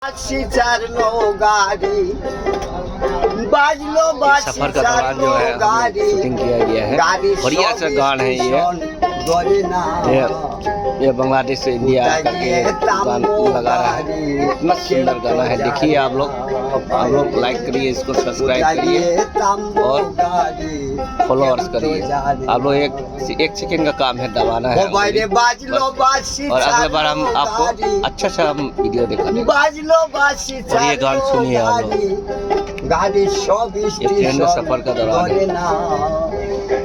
सफर का दौरान जो है शूटिंग किया गया है। बढ़िया सा गान है ये बांग्लादेश से इंडिया करके गान लगा रहा है। इतना सुंदर गाना है। देखिए आप लोग लाइक करिए, इसको सब्सक्राइब करिए और फॉलोअर्स करिए। आप लोग एक सेकेंड का काम है, दबाना है और अगले बार हम आपको अच्छा सा वीडियो दिखाएंगे। और ये गान सुनिए आप लोग। ये ट्रेन में सफर का दौरान है।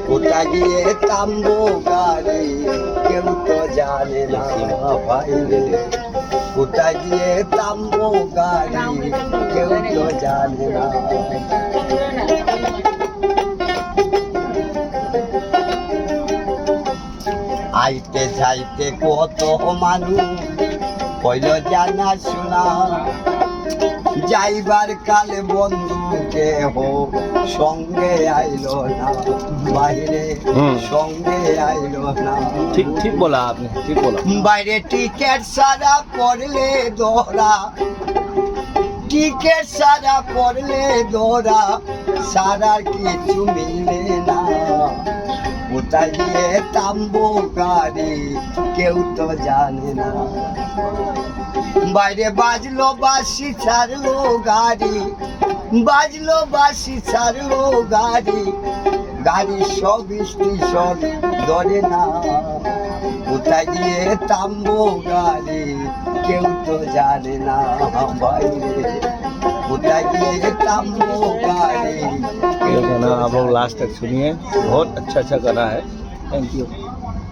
কোথায় গিয়ে থামবো গাড়ি কেউ তো জানে না ভাই রে, কোথায় গিয়ে থামবো গাড়ি কেউ তো জানে না। আইতে যাইতে কত মানুষ কইল জানা শোনা, যাইবার কালে বন্ধুকে হোক সঙ্গে আইলো না, বাইরে সঙ্গে আইলো না। ठीक ठीक बोला आपने, ठीक बोला। বাইরে টিকেট সারা পড়লে দোহরা, টিকেট সারা পড়লে দোহরা, সারা কিছু মিলে না। কোথায় গিয়ে থামবো গাড়ি কেউ তো জানে না। বাইরে বাজলো বাঁশি ছাড়লো গাড়ি, বাজলো বাঁশি ছাড়লো গাড়ি, গাড়ি সব স্টেশন ধরে না। কোথায় গিয়ে থামবো গাড়ি কেউ তো জানে না বাইরে, কোথায় গিয়ে থামবো গাড়ি। ये गाना आप लोग लास्ट तक सुनिए, बहुत अच्छा गाना है। Thank you.